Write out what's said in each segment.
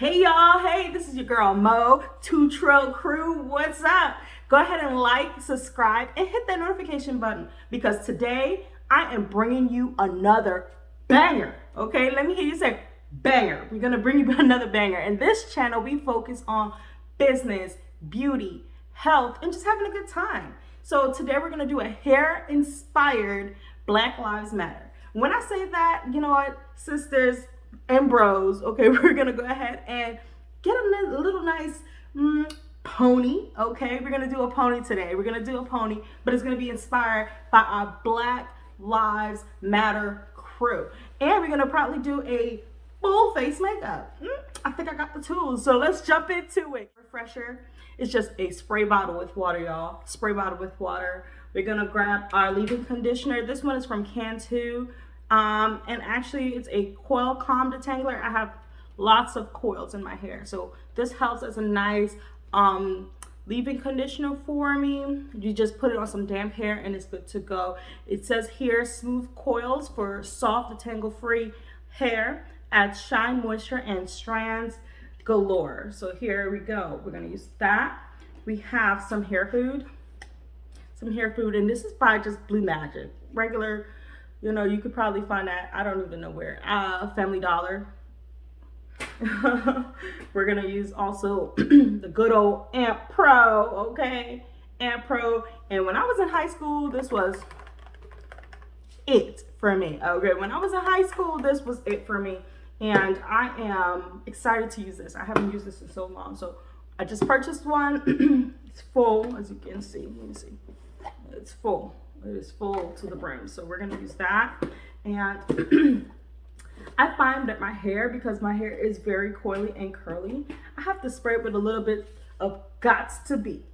Hey y'all, hey, this is your girl Mo, Two Trail Crew. What's up? Go ahead and like, subscribe, and hit that notification button because today I am bringing you another banger. Okay, let me hear you say banger. We're gonna bring you another banger. In this channel, we focus on business, beauty, health, and just having a good time. So today we're gonna do a hair inspired Black Lives Matter. When I say that, you know what, sisters and bros, okay, we're gonna go ahead and get a little nice pony. Okay, we're gonna do a pony today. We're gonna do a pony, but it's gonna be inspired by our Black Lives Matter crew, and we're gonna probably do a full face makeup. I think I got the tools, so let's jump into it. Refresher is just a spray bottle with water, y'all. Spray bottle with water. We're gonna grab our leave-in conditioner. This one is from Cantu. And actually it's a coil calm detangler. I have lots of coils in my hair, so this helps as a nice leave-in conditioner for me. You just put it on some damp hair and it's good to go. It says here smooth coils for soft detangle free hair, adds shine, moisture, and strands galore. So here we go, we're gonna use that. We have some hair food, and this is by just Blue Magic, regular. You know, you could probably find that, I don't even know where, Family Dollar. We're gonna use also the good old Amp Pro, okay? Amp Pro. And when I was in high school, this was it for me, okay? When I was in high school, this was it for me. And I am excited to use this. I haven't used this in so long. So I just purchased one. It's full, as you can see. Let me see. It's full. It is full to the brim, so we're gonna use that. And I find that my hair, because my hair is very coily and curly, I have to spray it with a little bit of gots to be,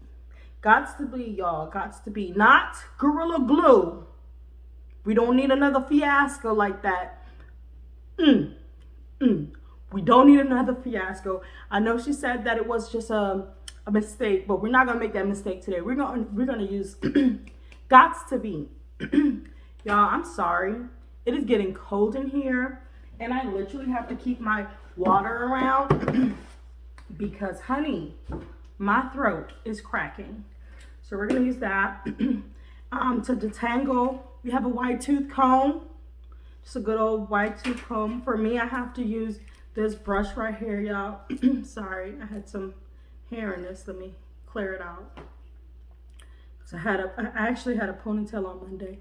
y'all, gots to be, not Gorilla Glue. We don't need another fiasco like that. We don't need another fiasco. I know she said that it was just a mistake, but we're not gonna make that mistake today. We're gonna use gots to be. Y'all, I'm sorry. It is getting cold in here, and I literally have to keep my water around because, honey, my throat is cracking. So we're gonna use that. To detangle, we have a wide tooth comb. Just a good old wide tooth comb. For me, I have to use this brush right here, y'all. Sorry, I had some hair in this. Let me clear it out. So I actually had a ponytail on Monday.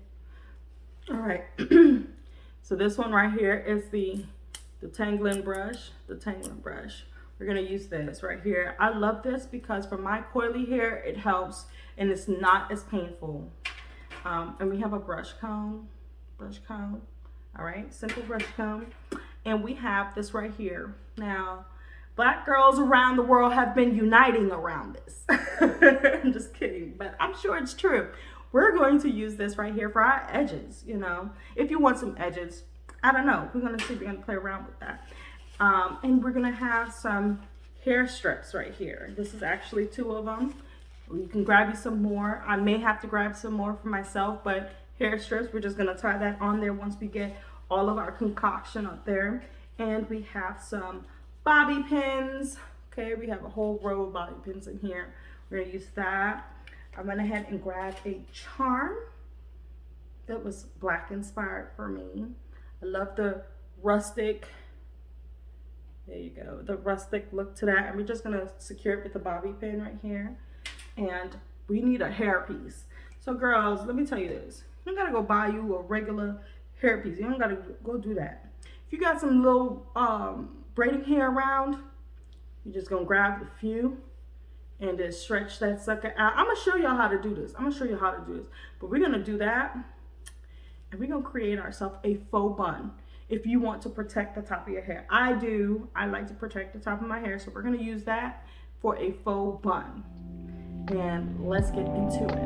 All right. So this one right here is the tangling brush. We're gonna use this right here. I love this because for my coily hair, it helps and it's not as painful. And we have a brush comb. All right, simple brush comb. And we have this right here. Now, Black girls around the world have been uniting around this. I'm just kidding, but I'm sure it's true. We're going to use this right here for our edges, you know. If you want some edges, I don't know. We're gonna see if we're gonna play around with that. And we're gonna have some hair strips right here. This is actually 2 of them. You can grab you some more. I may have to grab some more for myself, but hair strips, we're just gonna tie that on there once we get all of our concoction up there. And we have some bobby pins. Okay, we have a whole row of bobby pins in here. We're gonna use that. I went ahead and grabbed a charm that was black inspired for me. I love the rustic, there you go, the rustic look to that. And we're just gonna secure it with the bobby pin right here. And we need a hair piece. So girls, let me tell you this. You don't gotta go buy you a regular hair piece. You don't gotta go do that. If you got some little braiding hair around, you're just gonna grab a few and just stretch that sucker out. I'm gonna show y'all how to do this. But we're gonna do that, and we're gonna create ourselves a faux bun if you want to protect the top of your hair. I like to protect the top of my hair, so we're gonna use that for a faux bun. And let's get into it.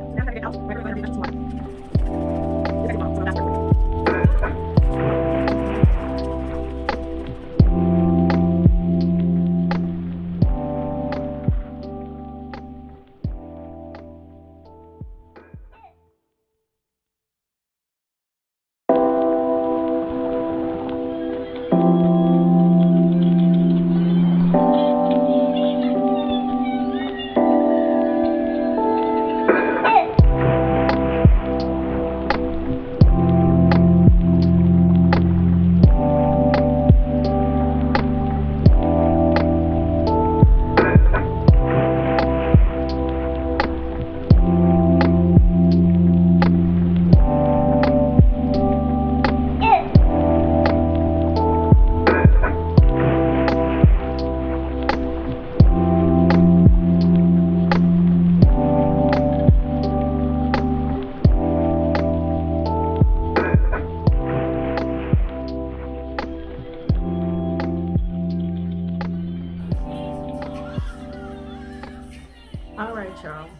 All right, y'all.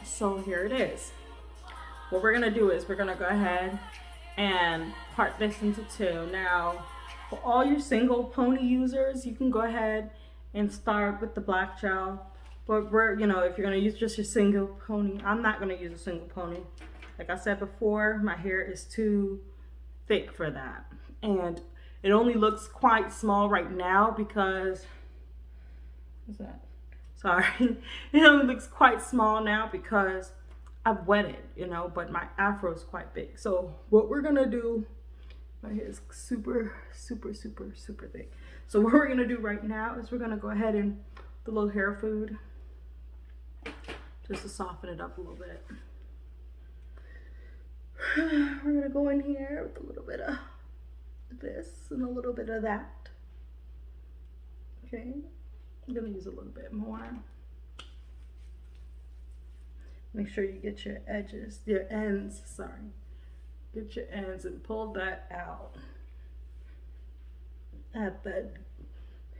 So here it is. What we're gonna do is we're gonna go ahead and part this into two. Now, for all your single pony users, you can go ahead and start with the black gel. But if you're gonna use just your single pony, I'm not gonna use a single pony. Like I said before, my hair is too thick for that. And it only looks quite small right now because, what's that? Sorry. It only looks quite small now because I've wetted, but my afro is quite big. So what we're gonna do, my hair is super, super, super, super thick. So what we're gonna do right now is we're gonna go ahead and the little hair food just to soften it up a little bit. We're gonna go in here with a little bit of this and a little bit of that. Okay, I'm gonna use a little bit more. Make sure you get your edges, your ends, sorry. Get your ends and pull that out. Add that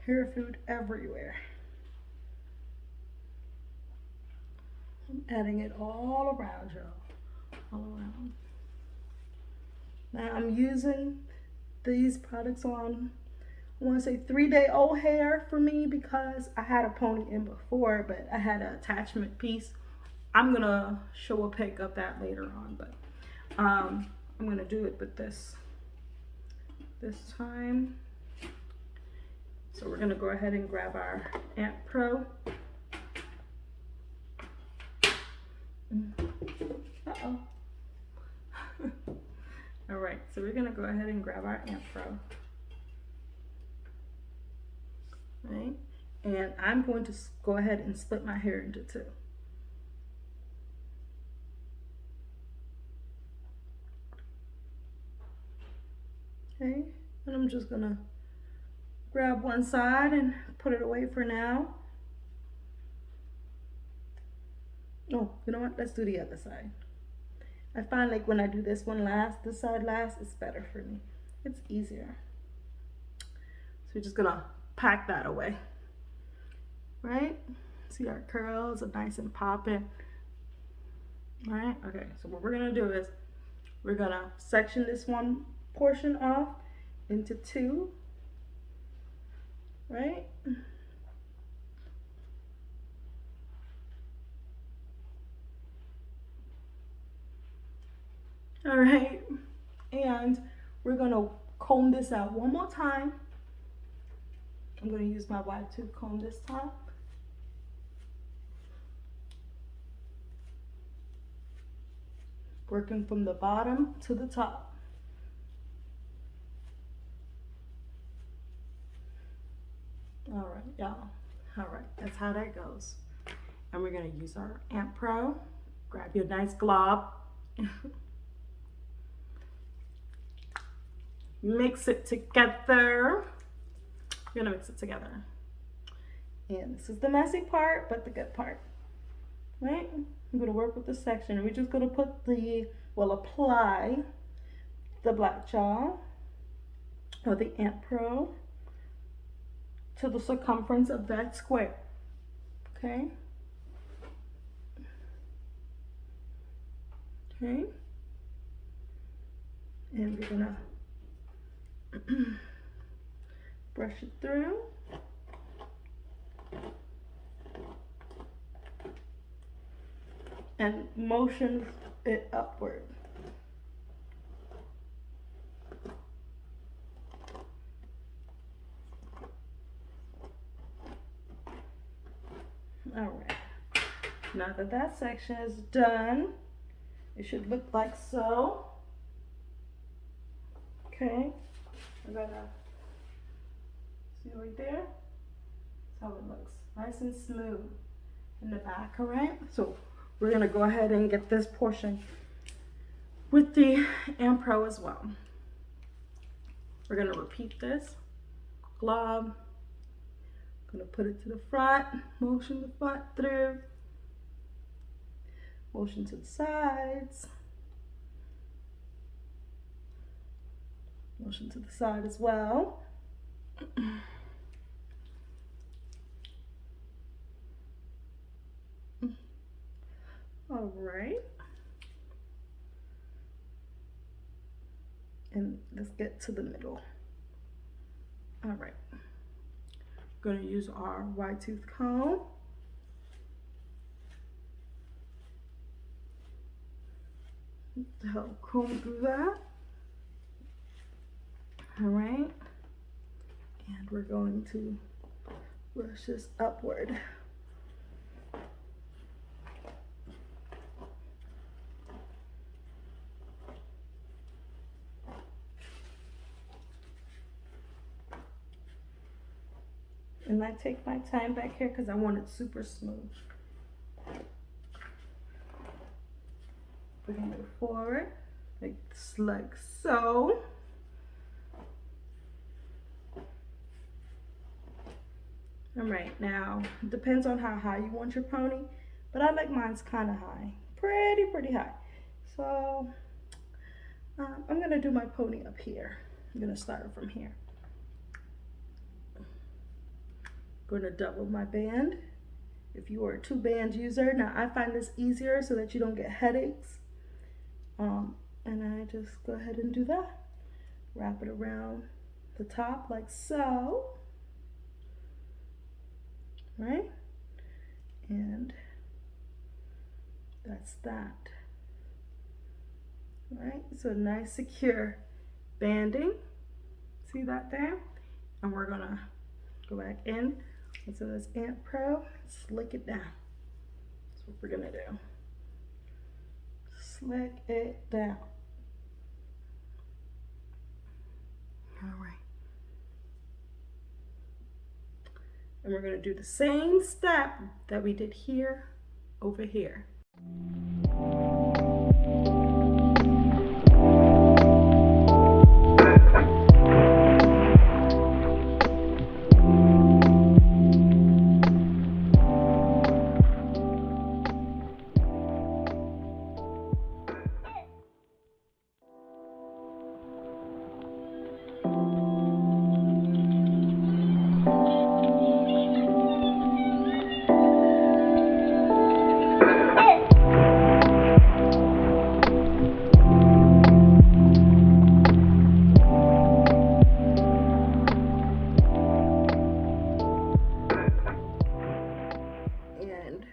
hair food everywhere. I'm adding it all around, y'all. All around. Now I'm using these products on, I want to say 3-day-old hair for me because I had a pony in before, but I had an attachment piece. I'm gonna show a pic of that later on, but I'm gonna do it with this time. So we're gonna go ahead and grab our Amp Pro. Uh-oh. All right, so we're gonna go ahead and grab our Amp Pro. Right, and I'm going to go ahead and split my hair into two. Okay, and I'm just gonna grab one side and put it away for now. Oh, you know what? Let's do the other side. I find like when I do this one last, this side last, it's better for me. It's easier. So we're just gonna pack that away. Right? See our curls are nice and popping. Right? Okay, so what we're gonna do is we're gonna section this one portion off into two. Right? All right, and we're gonna comb this out one more time. I'm gonna use my wide tooth comb this time. Working from the bottom to the top. All right, y'all. All right, that's how that goes. And we're gonna use our Amp Pro. Grab your nice glob. Mix it together. You're gonna mix it together. And this is the messy part, but the good part. Right? I'm gonna work with this section. We're just gonna put apply the black gel or the Amp Pro to the circumference of that square. Okay? Okay? And we're gonna brush it through. And motion it upward. All right. Now that that section is done, it should look like so. Okay. I gotta see right there. That's how it looks. Nice and smooth in the back, all right? So we're gonna go ahead and get this portion with the Amp Pro as well. We're gonna repeat this glob. Gonna put it to the front, motion the front through, motion to the sides, motion to the side as well. All right. And let's get to the middle. All right. Going to use our wide tooth comb. To help comb through that. All right. And we're going to brush this upward. And I take my time back here because I want it super smooth. We're going to move forward like so. All right, now it depends on how high you want your pony, but I like mine's kind of high, pretty high. So I'm gonna do my pony up here. I'm gonna start from here. Going to double my band. If you are a 2-band user, now I find this easier so that you don't get headaches. And I just go ahead and do that. Wrap it around the top like so. Right? And that's that. Right? So nice secure banding. See that there? And we're gonna go back in into this Ant Pro, slick it down. That's what we're gonna do. Slick it down. All right. And we're going to do the same step that we did here over here.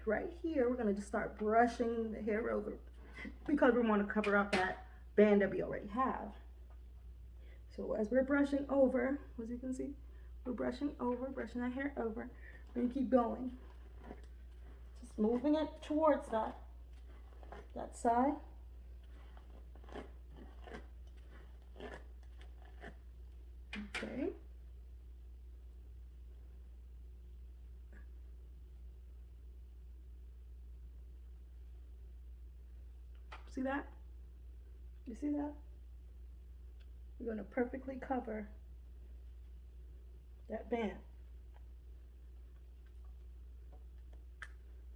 Right here, we're going to just start brushing the hair over because we want to cover up that band that we already have. So as we're brushing over, as you can see, we're brushing that hair over. We're going to keep going. Just moving it towards that side. Okay. See that? You see that? We're going to perfectly cover that band.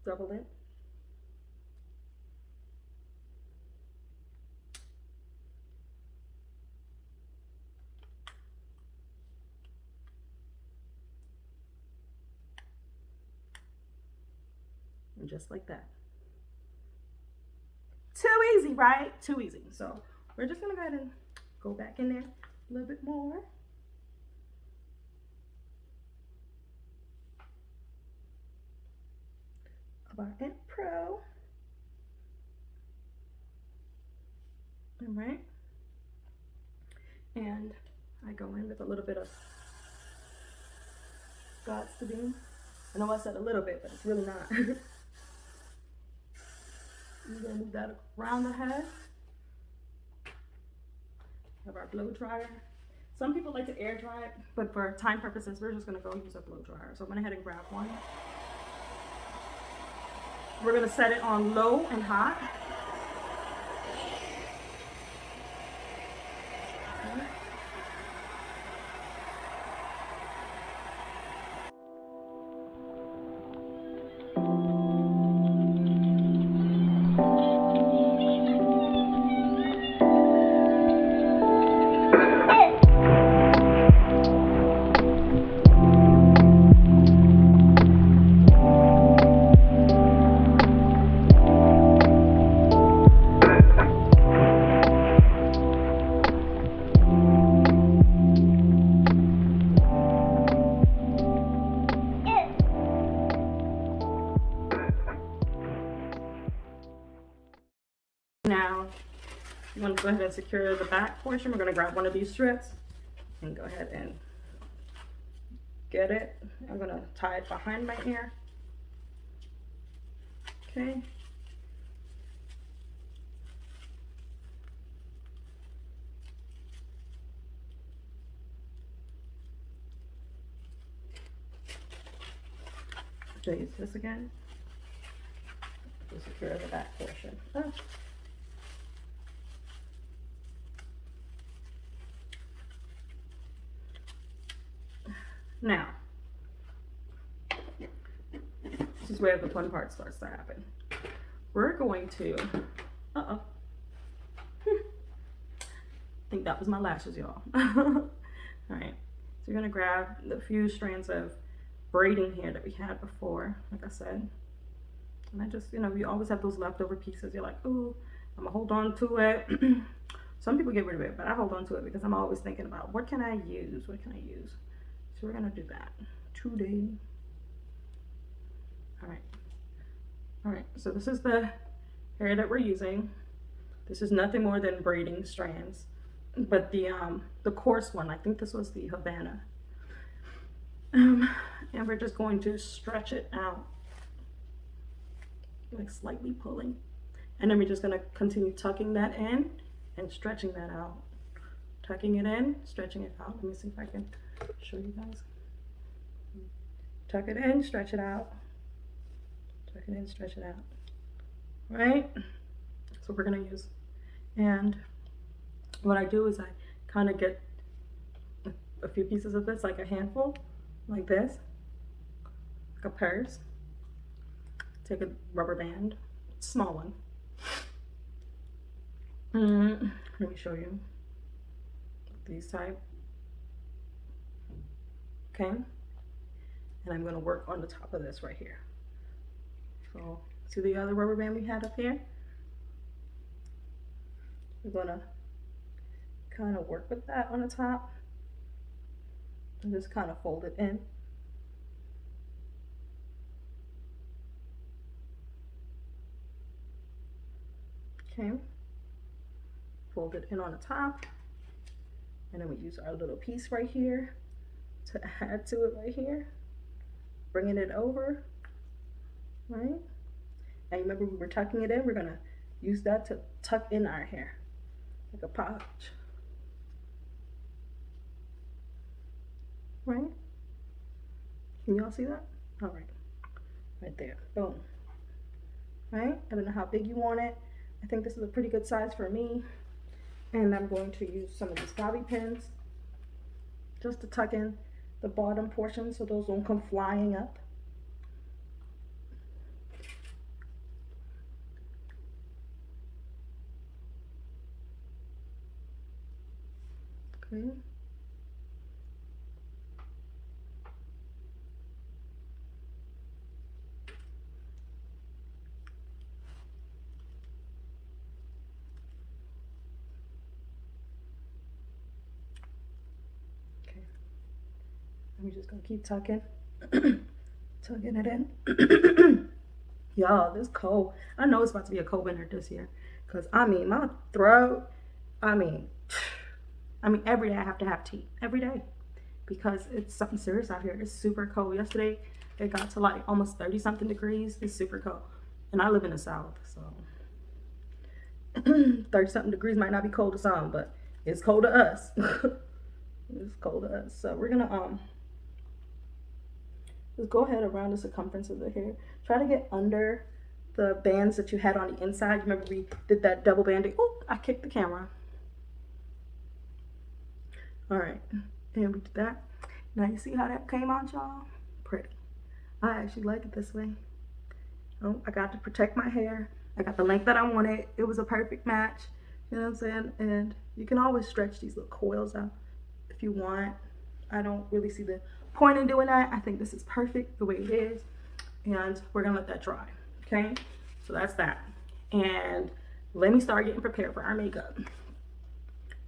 Double it. And just like that. Too easy, right? Too easy. So we're just gonna go ahead and go back in there a little bit more. Of our Ant Pro. All right. And I go in with a little bit of God's to be. I know I said a little bit, but it's really not. We're going to move that around the head. Have our blow dryer. Some people like to air dry it, but for time purposes, we're just going to go use a blow dryer. So I went ahead and grabbed one. We're going to set it on low and hot. Okay. You want to go ahead and secure the back portion. We're going to grab one of these strips and go ahead and get it. I'm going to tie it behind my ear. Okay. So use this again to secure the back portion. Oh. Now, this is where the fun part starts to happen. We're going to, I think that was my lashes, y'all. All right, so you're gonna grab the few strands of braiding hair that we had before, like I said. And I just, you know, you always have those leftover pieces. You're like, ooh, I'm gonna hold on to it. Some people get rid of it, but I hold on to it because I'm always thinking about what can I use? What can I use? So we're gonna do that today. All right, so this is the hair that we're using. This is nothing more than braiding strands, but the coarse one, I think this was the Havana. And we're just going to stretch it out, like slightly pulling. And then we're just gonna continue tucking that in and stretching that out. Tucking it in, stretching it out. Let me see if I can show you guys. Tuck it in, stretch it out. Tuck it in, stretch it out. Right? That's what we're gonna use. And what I do is I kind of get a few pieces of this, like a handful, like this, like a purse. Take a rubber band, small one. Let me show you. These type. Okay. And I'm gonna work on the top of this right here. So see the other rubber band we had up here? We're gonna kind of work with that on the top and just kind of fold it in. Okay, fold it in on the top, and then we use our little piece right here to add to it right here, bringing it over, right? And remember we were tucking it in, we're gonna use that to tuck in our hair, like a pouch, right? Can y'all see that? All right, right there, boom, right? I don't know how big you want it. I think this is a pretty good size for me. And I'm going to use some of these bobby pins just to tuck in the bottom portion so those don't come flying up. Okay. I'm just gonna keep tucking, tucking it in. Y'all, this cold. I know it's about to be a cold winter this year, cause I mean my throat. I mean, every day I have to have tea every day, because it's something serious out here. It's super cold. Yesterday it got to like almost 30 something degrees. It's super cold, and I live in the South, so 30 something degrees might not be cold to some, but it's cold to us. It's cold to us. So we're gonna just go ahead around the circumference of the hair. Try to get under the bands that you had on the inside. Remember we did that double banding. Oh, I kicked the camera. All right, and we did that. Now you see how that came out, y'all? Pretty. I actually like it this way. Oh, I got to protect my hair. I got the length that I wanted. It was a perfect match. You know what I'm saying? And you can always stretch these little coils out if you want. I don't really see the point in doing that. I think this is perfect the way it is. And we're gonna let that dry, okay? So that's that. And let me start getting prepared for our makeup.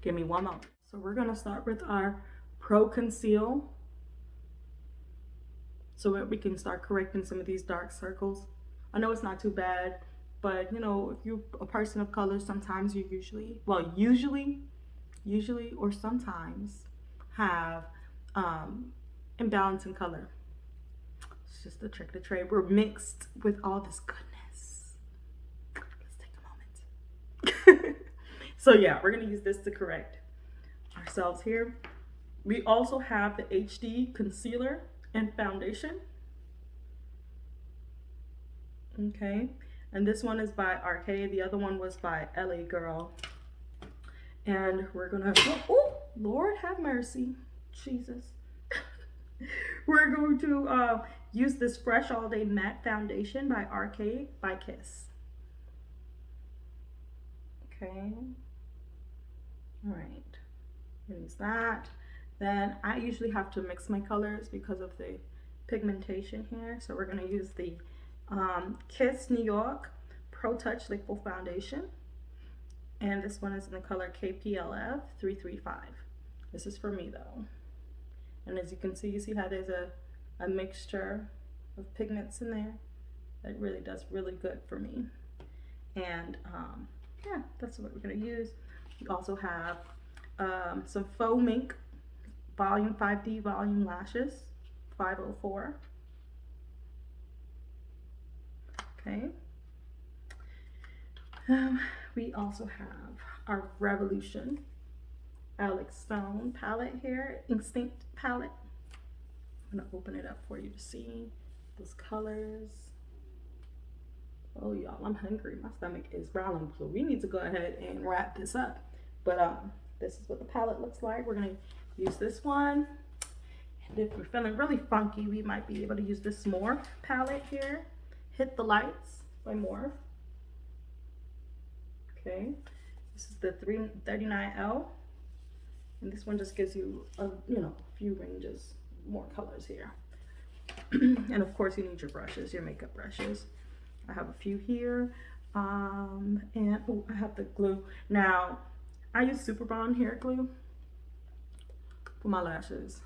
Give me one moment. So we're gonna start with our Pro Conceal, so that we can start correcting some of these dark circles. I know it's not too bad, But you know, if you're a person of color, sometimes you usually or sometimes have imbalance in color. It's just the trick of the trade. We're mixed with all this goodness. Let's take a moment. So yeah, we're gonna use this to correct ourselves here. We also have the HD concealer and foundation. Okay, and this one is by RK. The other one was by LA Girl. And we're gonna, oh, Lord have mercy, Jesus. We're going to use this Fresh All Day Matte Foundation by RK by Kiss. Okay, all right, use that. Then I usually have to mix my colors because of the pigmentation here. So we're gonna use the Kiss New York Pro Touch Liquid Foundation. And this one is in the color KPLF 335. This is for me though. And as you can see, how there's a mixture of pigments in there. That really does really good for me. And yeah, that's what we're gonna use. We also have some faux mink volume 5D volume lashes, 504. Okay. We also have our Revolution Alex Stone palette here, Instinct palette. I'm gonna open it up for you to see those colors. Oh y'all, I'm hungry. My stomach is growling, so we need to go ahead and wrap this up. But this is what the palette looks like. We're gonna use this one. And if we're feeling really funky, we might be able to use this Morph palette here. Hit the Lights by Morph. Okay, this is the 339L, and this one just gives you a few ranges, more colors here. And of course you need your brushes, your makeup brushes. I have a few here, and oh, I have the glue. Now I use Super Bond hair glue for my lashes.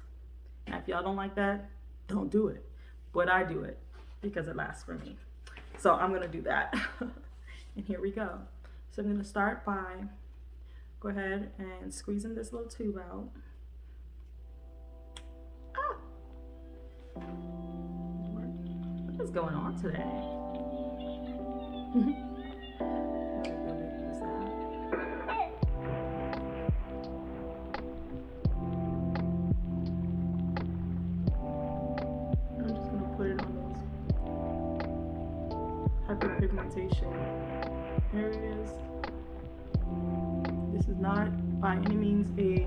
Now if y'all don't like that, don't do it, but I do it because it lasts for me. So I'm gonna do that. And here we go. So I'm going to start by go ahead and squeezing this little tube out. Ah! What is going on today? I'm just going to put it on those hyperpigmentation areas. This is not by any means a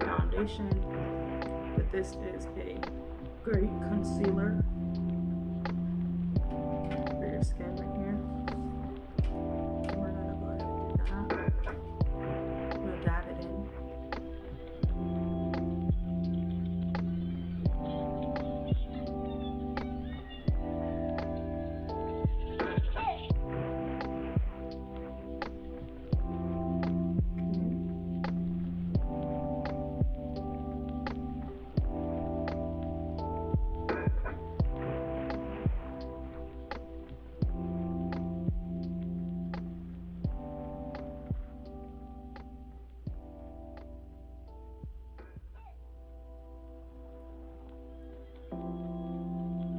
foundation, but this is a great concealer for your skin right here. We're gonna go ahead and do that. I'm gonna dab it in.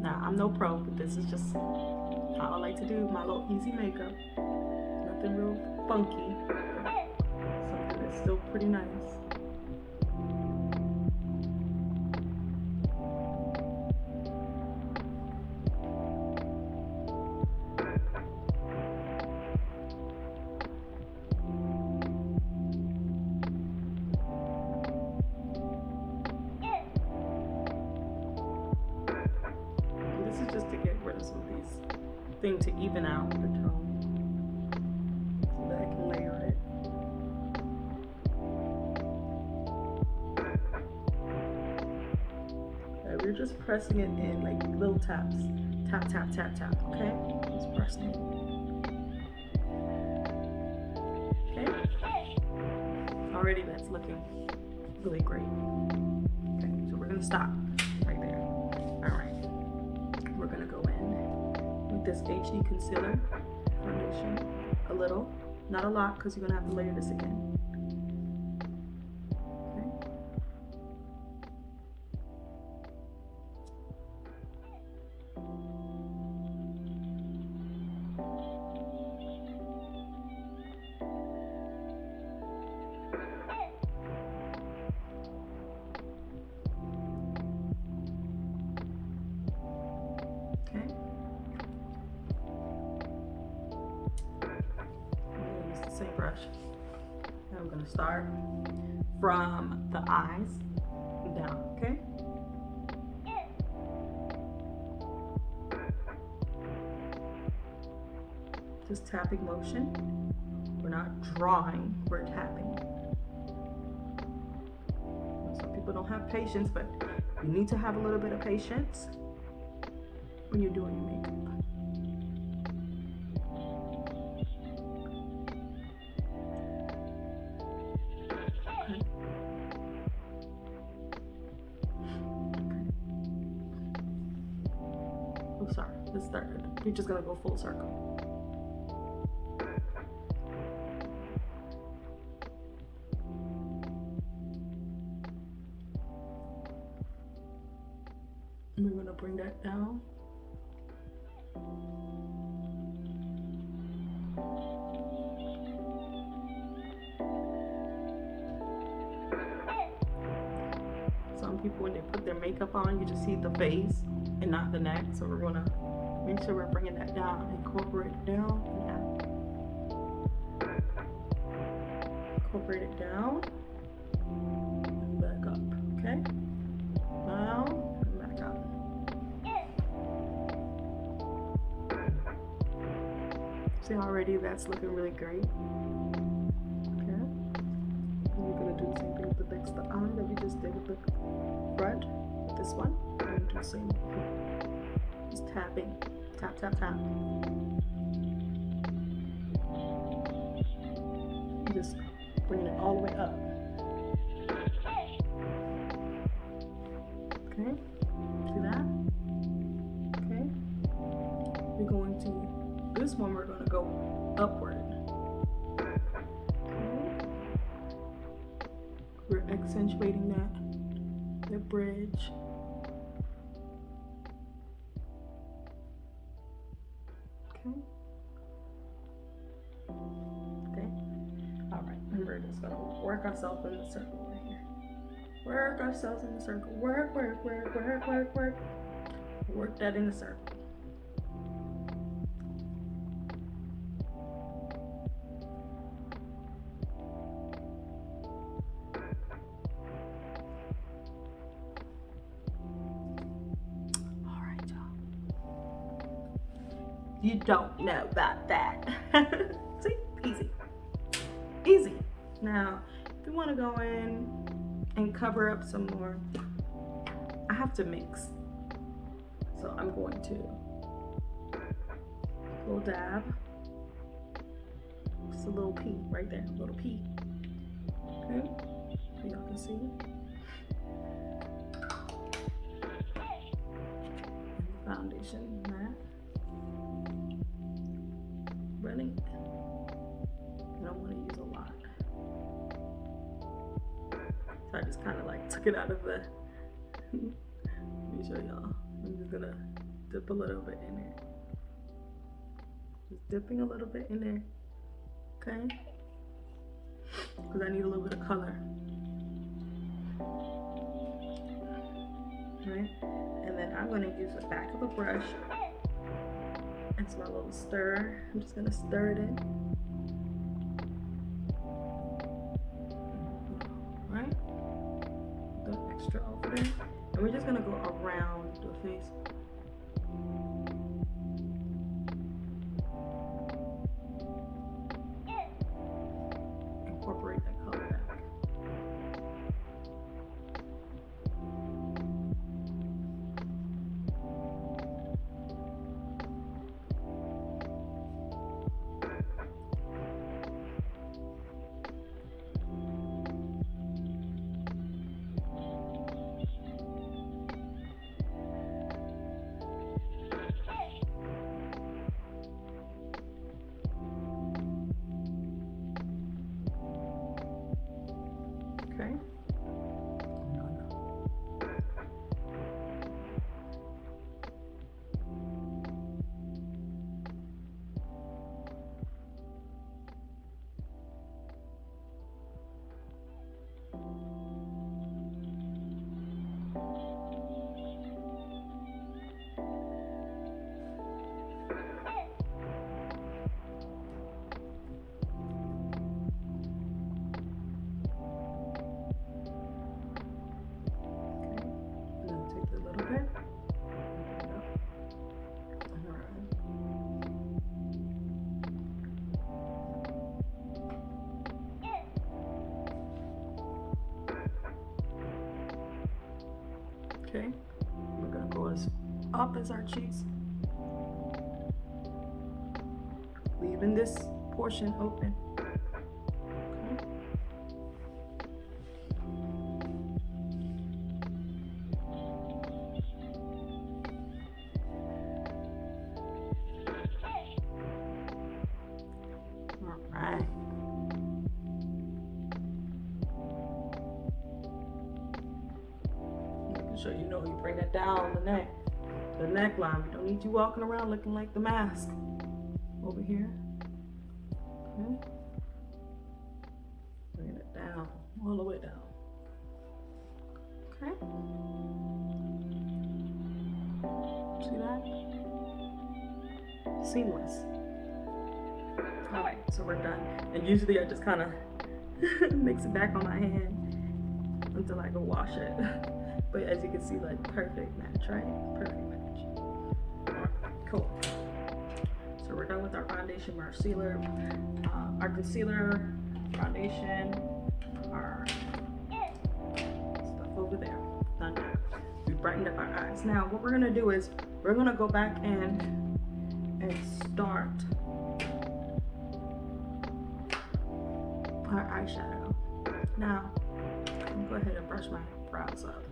Now, I'm no pro, but this is just how I like to do my little easy makeup. Nothing real funky, but something that's still pretty nice. Just to get rid of some of these things to even out the tone so that I can layer it. Okay, we're just pressing it in like little taps. Tap, tap, tap, tap, okay? Just pressing it. Okay? Already that's looking really great. Okay, so we're gonna stop right there. All right. this HD concealer foundation a little, not a lot, because you're gonna have to layer this again. Same brush. And we're going to start from the eyes down, okay? Just tapping motion. We're not drawing, we're tapping. Some people don't have patience, but you need to have a little bit of patience when you're doing your makeup. Oh, sorry, this started. We're just gonna go full circle. And we're gonna bring that down. Some people, when they put their makeup on, you just see the face and not the neck. So we're gonna make sure we're bringing that down, incorporate it down and down. Incorporate it down and back up, okay? Down and back up. See, already that's looking really great. Okay. And we're gonna do the same thing with the next eye that we just did with the front. With this one, we're gonna do the same thing. Just tapping, tap, tap, tap. Just bringing it all the way up. Okay, see that? Okay. We're going to, this one we're going to go upward. Okay. We're accentuating that, the bridge. Okay. Okay. All right. And we're just gonna work ourselves in the circle right here. Work ourselves in the circle. Work, work, work, work, work, work. Work that in the circle. You don't know about that. See, easy, easy. Now, if you want to go in and cover up some more, I have to mix. So I'm going to little dab, just a little P right there, a little P. Okay, so y'all can see. And the foundation mat. Running. I don't want to use a lot. So I just kind of like took it out of the, let me show y'all. I'm just gonna dip a little bit in there. Just dipping a little bit in there, okay? Because I need a little bit of color. Right? And then I'm gonna use the back of a brush. It's my little stir. I'm just gonna stir it in. Right? The extra over there. And we're just gonna go around the face. Incorporate that color back. Okay, we're gonna go as up as our cheeks, leaving this portion open. Okay. All right. Making sure you know you bring that down the neckline. We don't need you walking around looking like the mask. Over here. Okay. Bring it down, all the way down. Okay. See that? Seamless. All right, so we're done. And usually I just kind of mix it back on my hand until I go wash it. But as you can see, like perfect match, right? Perfect match. All right, cool. So we're done with our foundation, our concealer, foundation, our stuff over there. Done now. We brightened up our eyes. Now what we're gonna do is we're gonna go back and start our eyeshadow. Now I'm gonna go ahead and brush my brows up.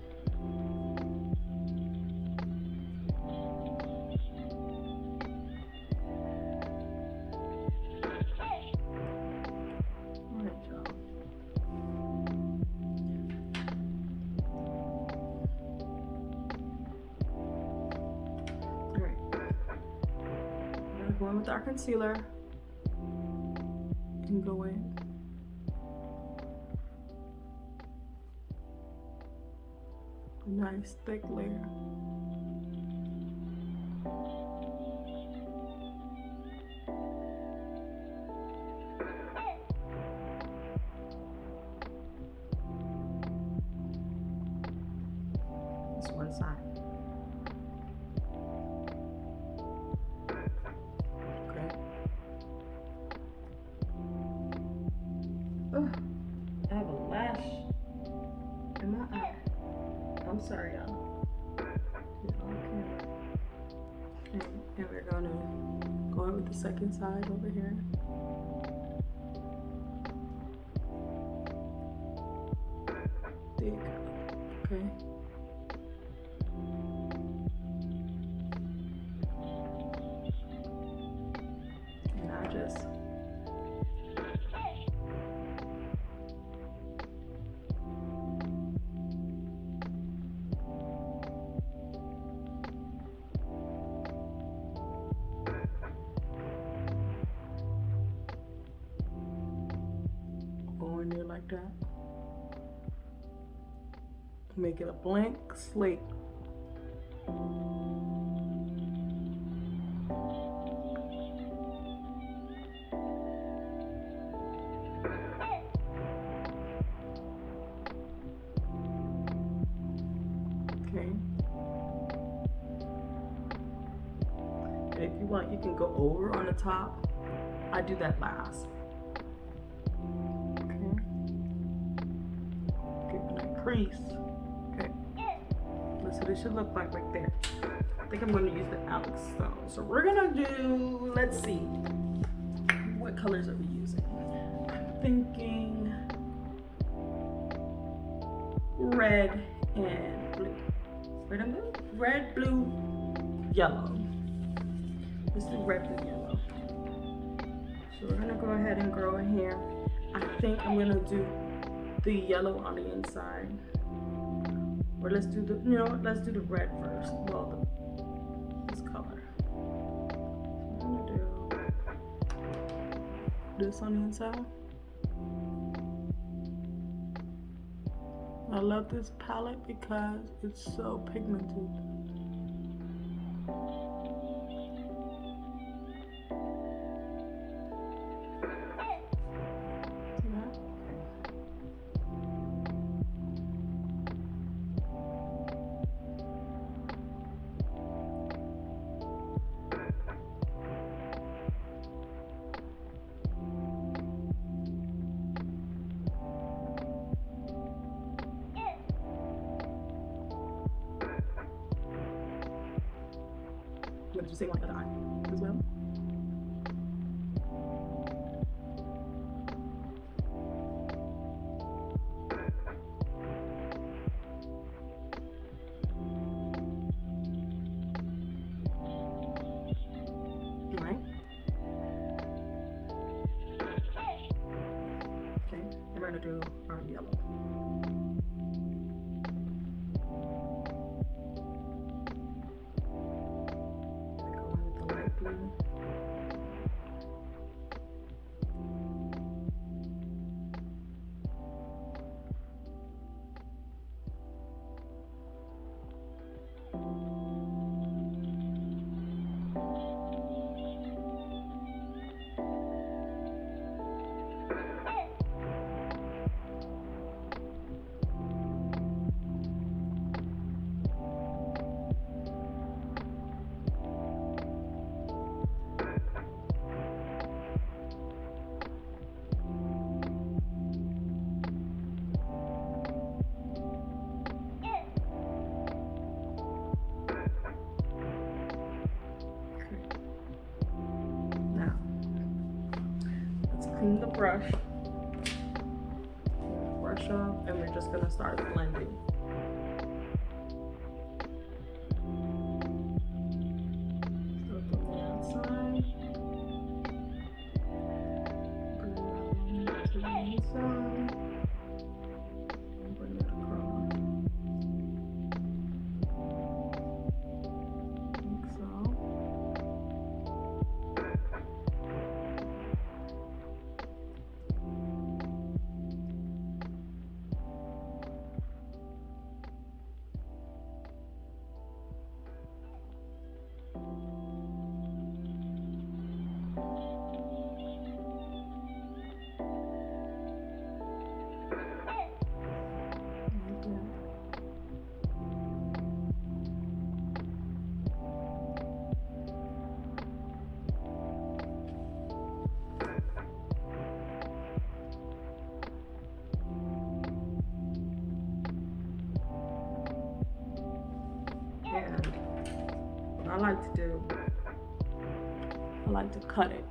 Go in with our concealer and go in. A nice thick layer. This one side. I have a lash in my eye. I'm sorry, y'all. It's on camera. Okay, and we're gonna go in with the second side over here. Thick. Okay. And I just go in there like that. Make it a blank slate. Okay. And if you want, you can go over on the top. I do that last. Okay. Get that crease. Okay. That's what it should look like right there. I think I'm going to use the Alex Stone. So we're going to do, let's see. What colors are we using? I'm thinking red and blue. Red and blue? Red, blue, yellow. Let's do red, blue, yellow. So we're gonna go ahead and grow in here. I think I'm gonna do the yellow on the inside. Or let's do the, you know what, let's do the red first. Well, this color. So I'm gonna do this on the inside. I love this palette because it's so pigmented. do the same on the other eye as well. Alright. Okay, we're gonna do our yellow. Clean the brush off, and we're just gonna start blending. Start from the outside, bring it around to the inside, and bring it across. Like so. And what I like to do, I like to cut it.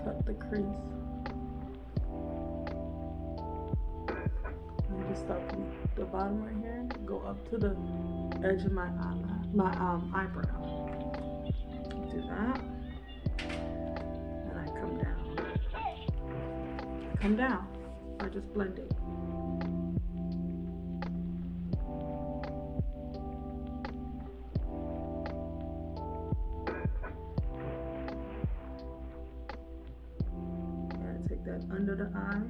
Cut the crease. And just start from the bottom right here, go up to the edge of my eyebrow. Do that. And I come down. Come down. I just blend it. Take that under the eye.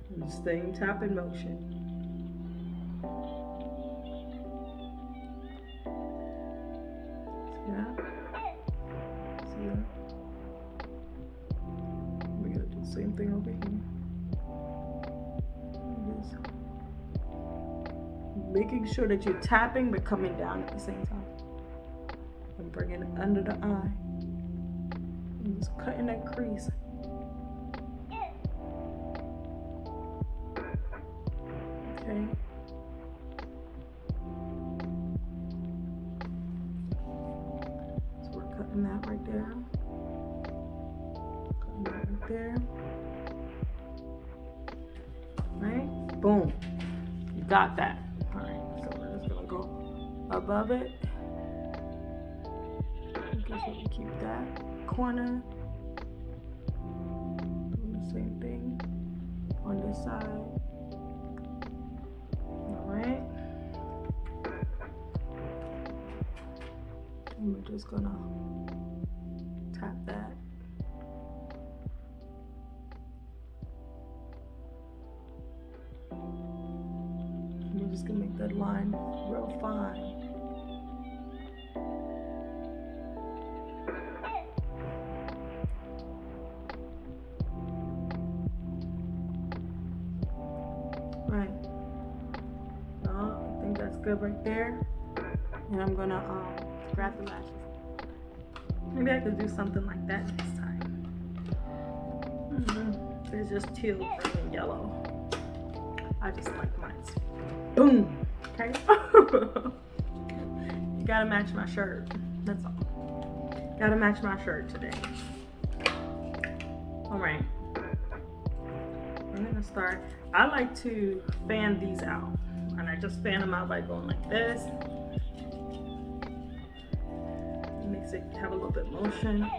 And the same tapping motion. See that? See that? We're gonna do the same thing over here. Just making sure that you're tapping but coming down at the same time. And bringing it under the eye. And just cutting that crease. Okay. So we're cutting that right there. Cutting that right there. Right? Boom. You got that. Alright, so we're just gonna go above it. So we keep that corner. Doing the same thing on this side. Alright. And we're just gonna tap that. And we're just gonna make that line real fine. Right. I think that's good right there. And I'm gonna grab the lashes. Maybe I could do something like that next time. It's just teal, green, and yellow. I just like mine. Boom. Okay. You gotta match my shirt. That's all. Gotta match my shirt today. All right. I'm gonna start. I like to fan these out, and I just fan them out by going like this. It makes it have a little bit of motion.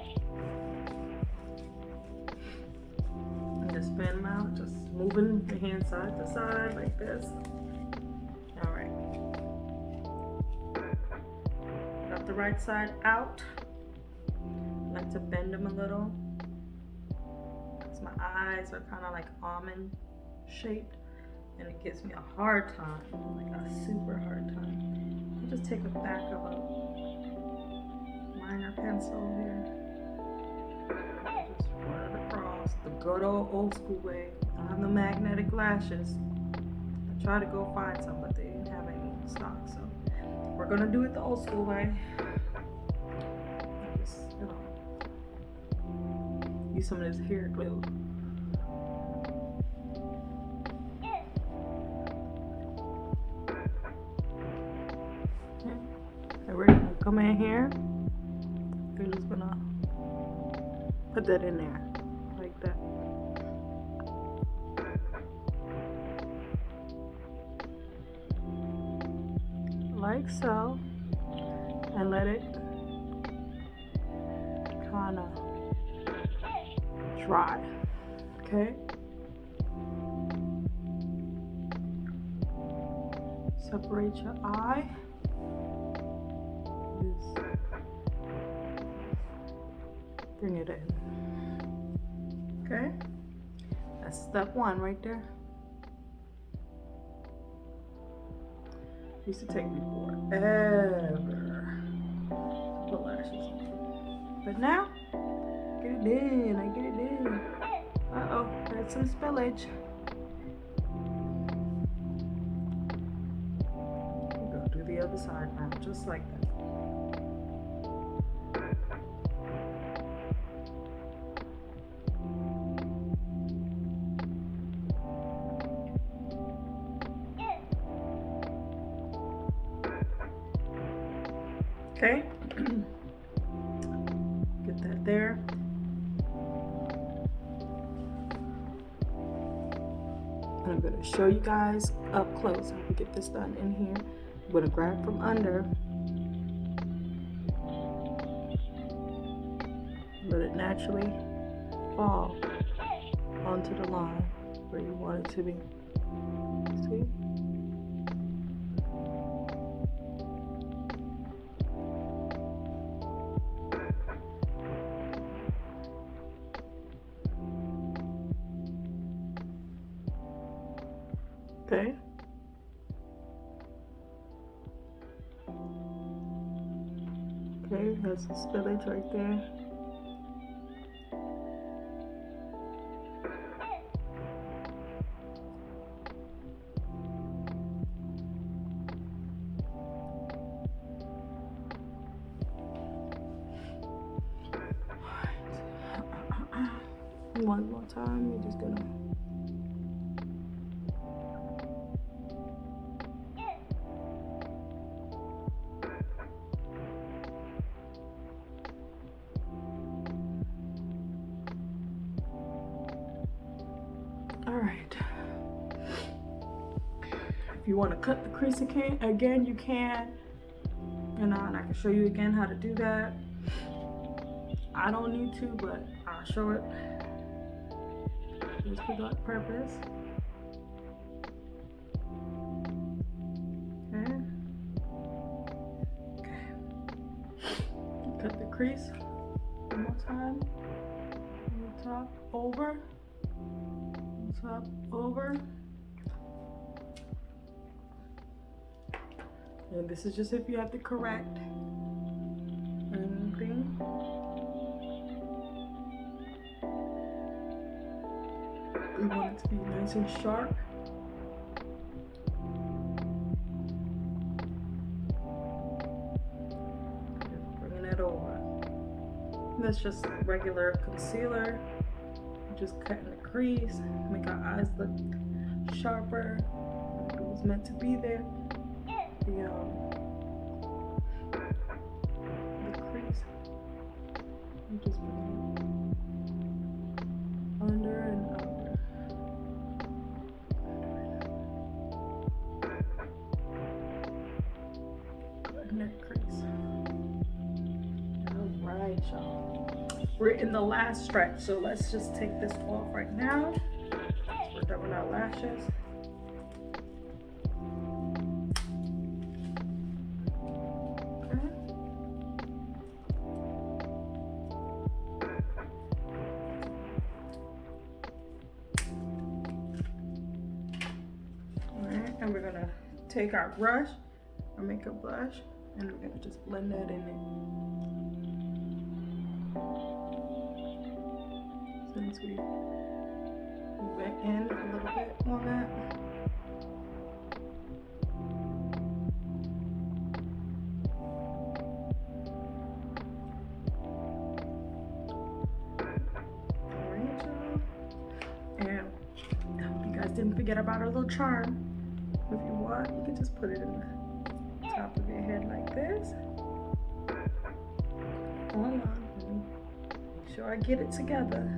And just fan them out, just moving your hand side to side like this. All right. Got the right side out. I like to bend them a little. My eyes are kind of like almond shaped, and it gives me a hard time, like a super hard time. I'll just take a back of a liner pencil here, just run it across the good old school way. I have the magnetic lashes. I tried to go find some, but they didn't have any in stock, so we're gonna do it the old school way. Just, use some of this hair glue. Okay. And we're gonna come in here. We're just gonna put that in there, like that. Like so. And let it kind of dry, okay? Separate your eye. Just bring it in, okay? That's step one right there. Used to take me forever to put lashes on, but now get it in. I get it in. Uh-oh, there's some spillage. We're gonna do the other side now, just like that. Okay. Get that there. I'm going to show you guys up close how we get this done in here. I'm going to grab from under. Let it naturally fall onto the line where you want it to be. See? Okay. Okay, there's some spillage right there. One more time, you're just gonna Alright. If you want to cut the crease again, you can. And I can show you again how to do that. I don't need to, but I'll show it. Just for that purpose. Okay. Cut the crease one more time. On the top, over. Top, over. And this is just if you have to correct anything. We want it to be nice and sharp. Just bringing that over. And that's just regular concealer. Just cutting the crease, make our eyes look sharper. It was meant to be there. The crease. You just put it under and under. Cutting that crease. All right, y'all. We're in the last stretch, so let's just take this off right now. We're done with our lashes. Okay. All right, and we're gonna take our brush, our makeup brush, and we're gonna just blend that in there. Since we went in a little bit on that. Alright, y'all. And I hope you guys didn't forget about our little charm. If you want, you can just put it in the top of your head like this. Hold on, let me make sure I get it together.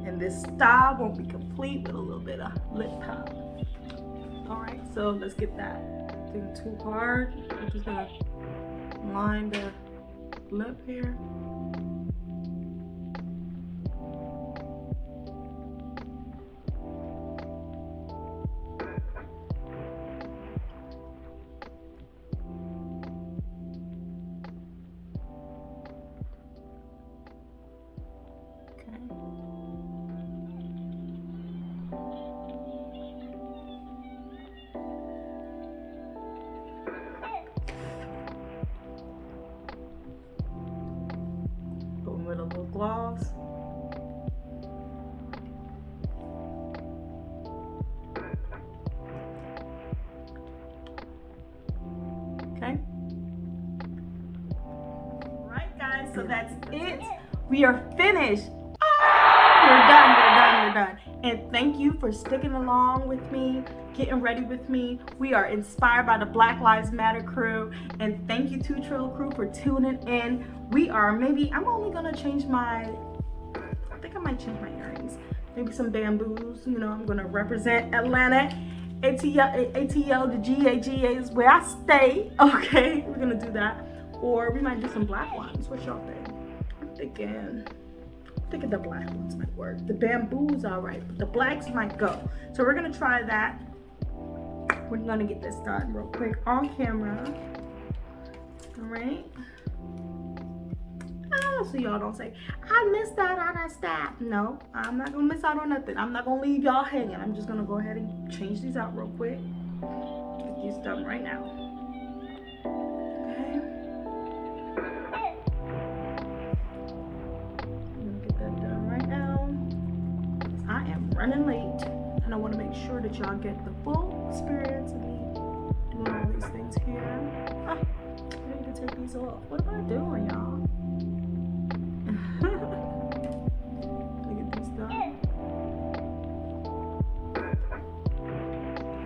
And this style won't be complete with a little bit of lip pop. All right, so let's get that thing too hard. I'm just gonna line the lip here. With a little gloss. Okay. Right, guys, so that's it. We are finished. We're done. And thank you for sticking along with me, getting ready with me. We are inspired by the Black Lives Matter crew. And thank you, Two Trill Crew, for tuning in. We are I'm only gonna change I think I might change my earrings. Maybe some bamboos, I'm gonna represent Atlanta. ATL, the GAGA is where I stay. Okay, we're gonna do that. Or we might do some black ones. What y'all think? I'm thinking the black ones might work. The bamboo's all right, but the blacks might go. So we're gonna try that. We're gonna get this done real quick on camera. All right. So y'all don't say, I missed out on that style. No, I'm not gonna miss out on nothing. I'm not gonna leave y'all hanging. I'm just gonna go ahead and change these out real quick. Get these done right now. Okay. I'm gonna get that done right now. I am running late, and I want to make sure that y'all get the full experience of me doing all these things here. I need to take these off. What am I doing, y'all? Let me get these done.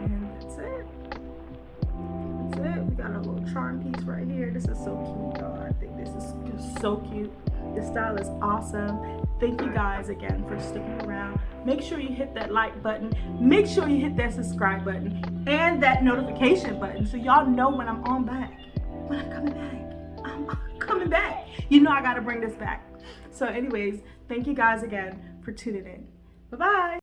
And that's it. We got a little charm piece right here. This is so cute, y'all. I think this is so cute. This style is awesome. Thank you guys again for sticking around. Make sure you hit that like button. Make sure you hit that subscribe button and that notification button so y'all know when I'm on back. When I'm coming back. I'm coming back. I gotta bring this back. So anyways, thank you guys again for tuning in. Bye-bye.